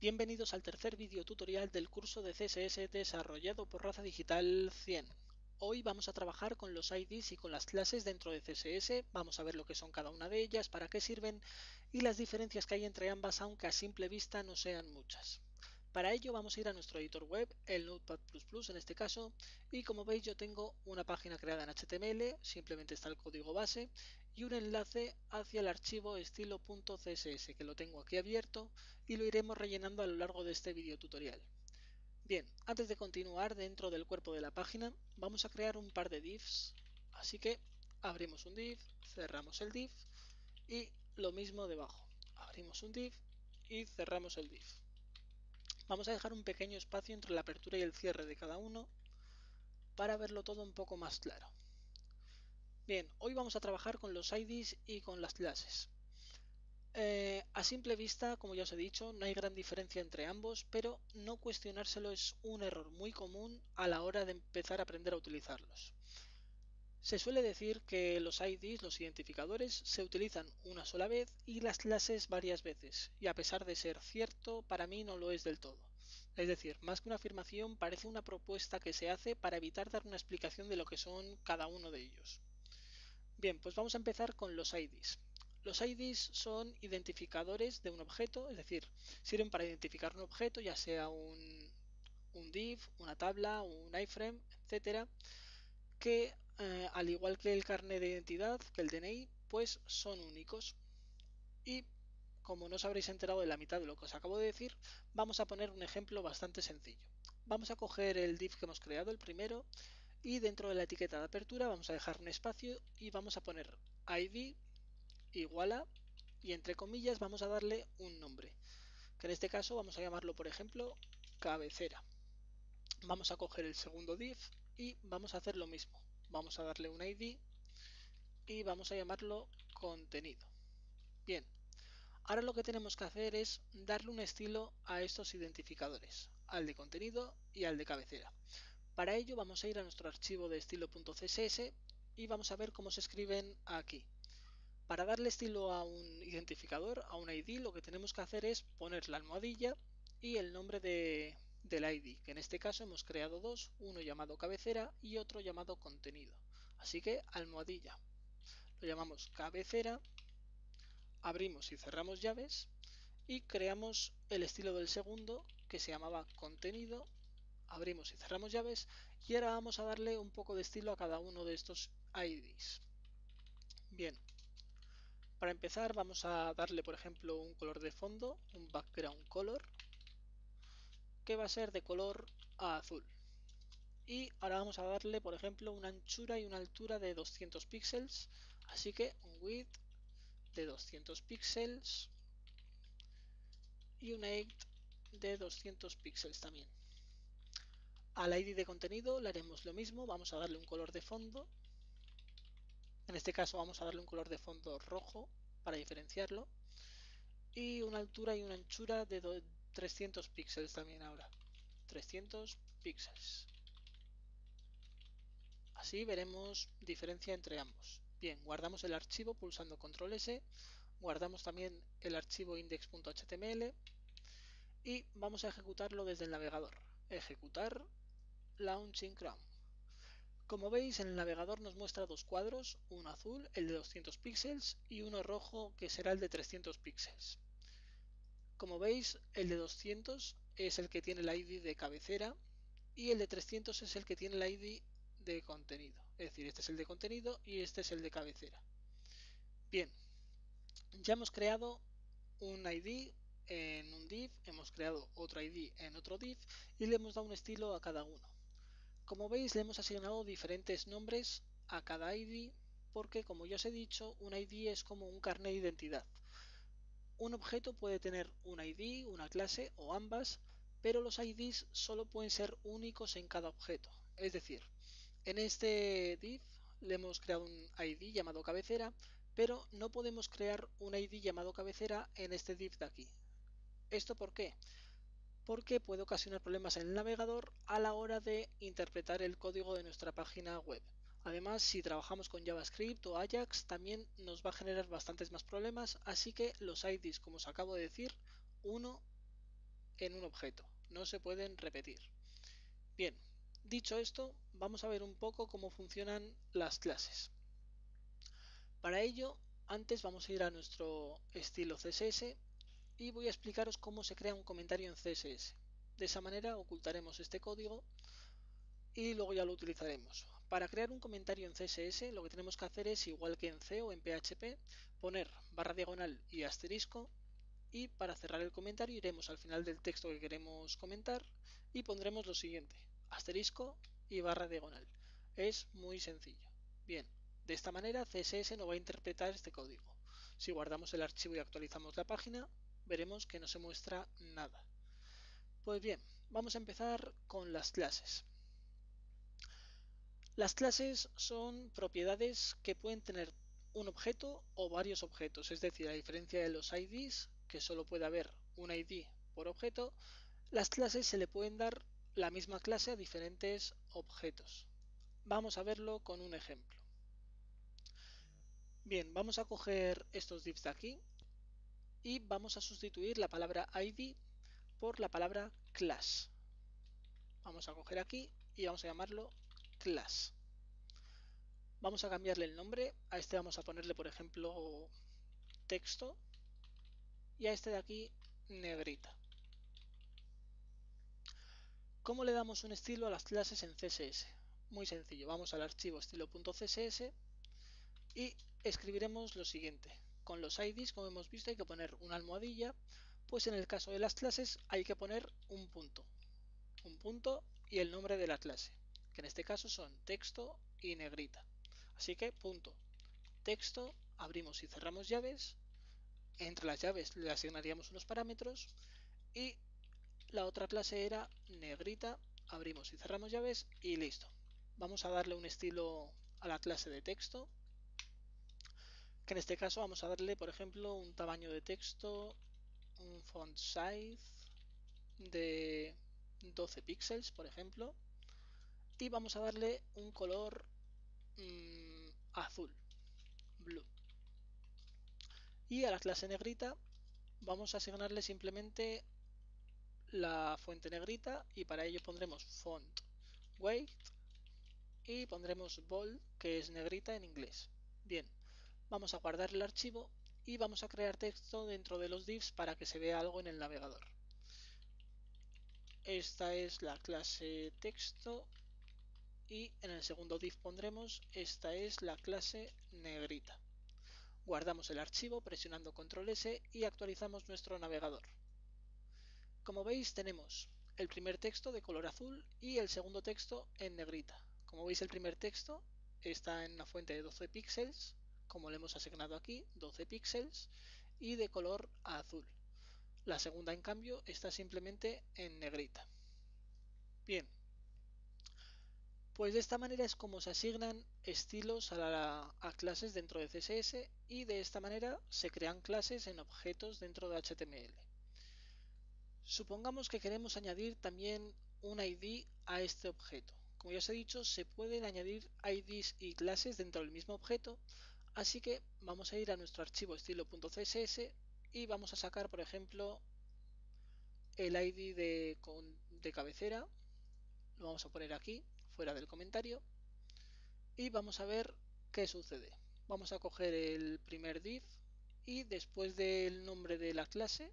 Bienvenidos al tercer vídeo tutorial del curso de CSS desarrollado por Raza Digital 100. Hoy vamos a trabajar con los IDs y con las clases dentro de CSS, vamos a ver lo que son cada una de ellas, para qué sirven y las diferencias que hay entre ambas, aunque a simple vista no sean muchas. Para ello vamos a ir a nuestro editor web, el Notepad++ en este caso, y como veis yo tengo una página creada en HTML, simplemente está el código base, y un enlace hacia el archivo estilo.css que lo tengo aquí abierto y lo iremos rellenando a lo largo de este video tutorial. Bien, antes de continuar dentro del cuerpo de la página vamos a crear un par de divs, así que abrimos un div, cerramos el div y lo mismo debajo, abrimos un div y cerramos el div. Vamos a dejar un pequeño espacio entre la apertura y el cierre de cada uno para verlo todo un poco más claro. Bien, hoy vamos a trabajar con los IDs y con las clases. A simple vista, como ya os he dicho, no hay gran diferencia entre ambos, pero no cuestionárselo es un error muy común a la hora de empezar a aprender a utilizarlos. Se suele decir que los IDs, los identificadores, se utilizan una sola vez y las clases varias veces, y a pesar de ser cierto, para mí no lo es del todo. Es decir, más que una afirmación, parece una propuesta que se hace para evitar dar una explicación de lo que son cada uno de ellos. Bien, pues vamos a empezar con los IDs. Los IDs son identificadores de un objeto, es decir, sirven para identificar un objeto, ya sea un div, una tabla, un iframe, etcétera, que al igual que el carnet de identidad, que el DNI, pues son únicos. Y como no os habréis enterado de la mitad de lo que os acabo de decir, vamos a poner un ejemplo bastante sencillo. Vamos a coger el div que hemos creado, el primero, y dentro de la etiqueta de apertura vamos a dejar un espacio y vamos a poner id igual a, y entre comillas vamos a darle un nombre, que en este caso vamos a llamarlo, por ejemplo, cabecera. Vamos a coger el segundo div y vamos a hacer lo mismo. Vamos a darle un id y vamos a llamarlo contenido. Bien, ahora lo que tenemos que hacer es darle un estilo a estos identificadores, al de contenido y al de cabecera. Para ello vamos a ir a nuestro archivo de estilo.css y vamos a ver cómo se escriben aquí. Para darle estilo a un identificador, a un ID, lo que tenemos que hacer es poner la almohadilla y el nombre del ID, que en este caso hemos creado dos, uno llamado cabecera y otro llamado contenido. Así que almohadilla, lo llamamos cabecera, abrimos y cerramos llaves y creamos el estilo del segundo, que se llamaba contenido, abrimos y cerramos llaves, y ahora vamos a darle un poco de estilo a cada uno de estos IDs. Bien, para empezar vamos a darle, por ejemplo, un color de fondo, un background color, que va a ser de color azul. Y ahora vamos a darle, por ejemplo, una anchura y una altura de 200 píxeles, así que un width de 200 píxeles y un height de 200 píxeles también. Al ID de contenido le haremos lo mismo, vamos a darle un color de fondo, en este caso vamos a darle un color de fondo rojo para diferenciarlo, y una altura y una anchura de 300 píxeles también ahora, 300 píxeles. Así veremos diferencia entre ambos. Bien, guardamos el archivo pulsando control S, guardamos también el archivo index.html y vamos a ejecutarlo desde el navegador. Ejecutar Launching Chrome. Como veis, en el navegador nos muestra dos cuadros, uno azul, el de 200 píxeles, y uno rojo, que será el de 300 píxeles. Como veis, el de 200 es el que tiene el ID de cabecera y el de 300 es el que tiene el ID de contenido. Es decir, este es el de contenido y este es el de cabecera. Bien, ya hemos creado un ID en un div, hemos creado otro ID en otro div y le hemos dado un estilo a cada uno. Como veis, le hemos asignado diferentes nombres a cada ID porque, como ya os he dicho, un ID es como un carnet de identidad. Un objeto puede tener un ID, una clase o ambas, pero los IDs solo pueden ser únicos en cada objeto. Es decir, en este div le hemos creado un ID llamado cabecera, pero no podemos crear un ID llamado cabecera en este div de aquí. ¿Esto por qué? Porque puede ocasionar problemas en el navegador a la hora de interpretar el código de nuestra página web. Además, si trabajamos con JavaScript o Ajax, también nos va a generar bastantes más problemas, así que los IDs, como os acabo de decir, uno en un objeto, no se pueden repetir. Bien, dicho esto, vamos a ver un poco cómo funcionan las clases. Para ello, antes vamos a ir a nuestro estilo CSS y voy a explicaros cómo se crea un comentario en CSS. De esa manera ocultaremos este código y luego ya lo utilizaremos. Para crear un comentario en CSS lo que tenemos que hacer es, igual que en C o en PHP, poner barra diagonal y asterisco, y para cerrar el comentario iremos al final del texto que queremos comentar y pondremos lo siguiente: asterisco y barra diagonal. Es muy sencillo. Bien, de esta manera CSS no va a interpretar este código. Si guardamos el archivo y actualizamos la página, veremos que no se muestra nada. Pues bien, vamos a empezar con las clases. Las clases son propiedades que pueden tener un objeto o varios objetos, es decir, a diferencia de los IDs, que solo puede haber un ID por objeto, las clases se le pueden dar la misma clase a diferentes objetos. Vamos a verlo con un ejemplo. Bien, vamos a coger estos divs de aquí y vamos a sustituir la palabra ID por la palabra class. Vamos a coger aquí y vamos a llamarlo class. Vamos a cambiarle el nombre, a este vamos a ponerle por ejemplo texto y a este de aquí negrita. ¿Cómo le damos un estilo a las clases en CSS? Muy sencillo, vamos al archivo estilo.css y escribiremos lo siguiente. Con los IDs, como hemos visto, hay que poner una almohadilla, pues en el caso de las clases hay que poner un punto y el nombre de la clase, que en este caso son texto y negrita. Así que punto texto, abrimos y cerramos llaves. Entre las llaves le asignaríamos unos parámetros y la otra clase era negrita, abrimos y cerramos llaves y listo. Vamos a darle un estilo a la clase de texto, que en este caso vamos a darle por ejemplo un tamaño de texto, un font size de 12 píxeles por ejemplo, y vamos a darle un color azul, blue. Y a la clase negrita vamos a asignarle simplemente la fuente negrita y para ello pondremos font weight y pondremos bold, que es negrita en inglés. Bien, vamos a guardar el archivo y vamos a crear texto dentro de los divs para que se vea algo en el navegador. Esta es la clase texto y en el segundo div pondremos esta es la clase negrita. Guardamos el archivo presionando control S y actualizamos nuestro navegador. Como veis tenemos el primer texto de color azul y el segundo texto en negrita. Como veis el primer texto está en una fuente de 12 píxeles, como le hemos asignado aquí, 12 píxeles, y de color azul. La segunda en cambio está simplemente en negrita. Bien, pues de esta manera es como se asignan estilos a clases dentro de CSS y de esta manera se crean clases en objetos dentro de HTML. Supongamos que queremos añadir también un ID a este objeto. Como ya os he dicho, se pueden añadir IDs y clases dentro del mismo objeto, así que vamos a ir a nuestro archivo estilo.css y vamos a sacar, por ejemplo, el ID de cabecera. Lo vamos a poner aquí, fuera del comentario, y vamos a ver qué sucede. Vamos a coger el primer div y después del nombre de la clase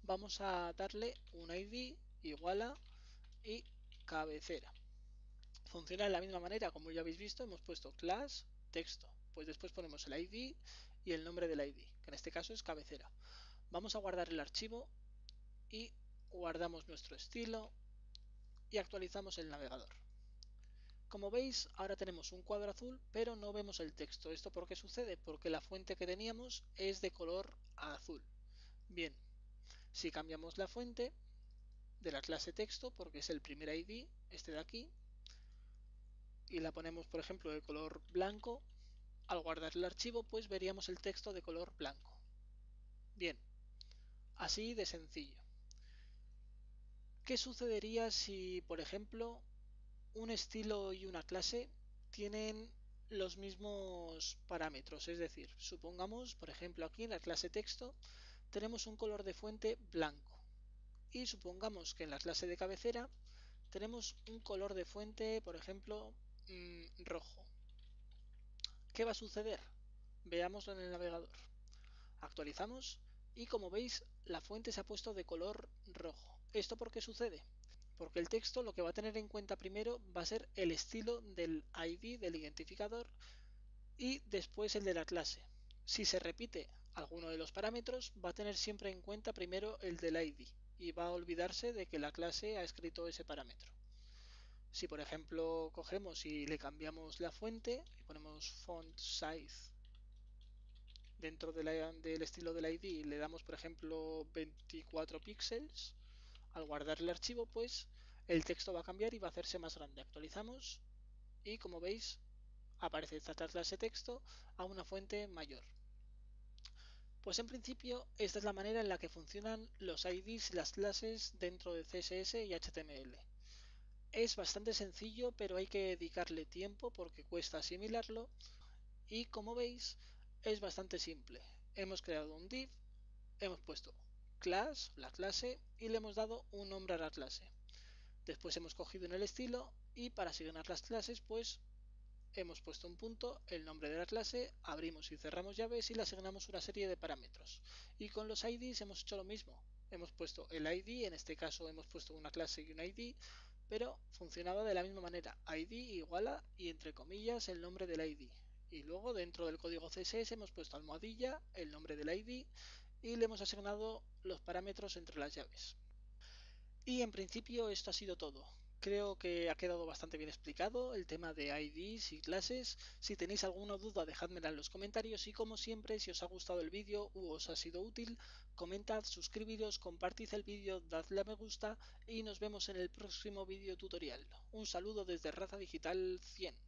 vamos a darle un ID igual a y cabecera. Funciona de la misma manera, como ya habéis visto, hemos puesto class texto, pues después ponemos el ID y el nombre del ID, que en este caso es cabecera. Vamos a guardar el archivo y guardamos nuestro estilo y actualizamos el navegador. Como veis, ahora tenemos un cuadro azul, pero no vemos el texto. ¿Esto por qué sucede? Porque la fuente que teníamos es de color azul. Bien, si cambiamos la fuente de la clase texto, porque es el primer ID, este de aquí, y la ponemos por ejemplo de color blanco, al guardar el archivo pues veríamos el texto de color blanco. Bien, así de sencillo. ¿Qué sucedería si por ejemplo un estilo y una clase tienen los mismos parámetros? Es decir, supongamos por ejemplo aquí en la clase texto tenemos un color de fuente blanco y supongamos que en la clase de cabecera tenemos un color de fuente, por ejemplo, rojo. ¿Qué va a suceder? Veámoslo en el navegador. Actualizamos y como veis la fuente se ha puesto de color rojo. ¿Esto por qué sucede? Porque el texto lo que va a tener en cuenta primero va a ser el estilo del ID, del identificador, y después el de la clase. Si se repite alguno de los parámetros, va a tener siempre en cuenta primero el del ID y va a olvidarse de que la clase ha escrito ese parámetro. Si por ejemplo cogemos y le cambiamos la fuente y ponemos font size dentro del estilo del ID y le damos por ejemplo 24 píxeles, al guardar el archivo pues el texto va a cambiar y va a hacerse más grande. Actualizamos y como veis aparece esta clase texto a una fuente mayor. Pues en principio esta es la manera en la que funcionan los IDs y las clases dentro de CSS y HTML. Es bastante sencillo, pero hay que dedicarle tiempo porque cuesta asimilarlo y como veis es bastante simple. Hemos creado un div, hemos puesto class, la clase, y le hemos dado un nombre a la clase. Después hemos cogido en el estilo y para asignar las clases pues hemos puesto un punto, el nombre de la clase, abrimos y cerramos llaves y le asignamos una serie de parámetros. Y con los IDs hemos hecho lo mismo. Hemos puesto el ID, en este caso hemos puesto una clase y un ID, pero funcionaba de la misma manera. ID igual a y entre comillas el nombre del ID. Y luego dentro del código CSS hemos puesto almohadilla, el nombre del ID y le hemos asignado los parámetros entre las llaves. Y en principio esto ha sido todo. Creo que ha quedado bastante bien explicado el tema de IDs y clases. Si tenéis alguna duda dejadmela en los comentarios y como siempre si os ha gustado el vídeo u os ha sido útil, comentad, suscribiros, compartid el vídeo, dadle a me gusta y nos vemos en el próximo vídeo tutorial. Un saludo desde Raza Digital 100.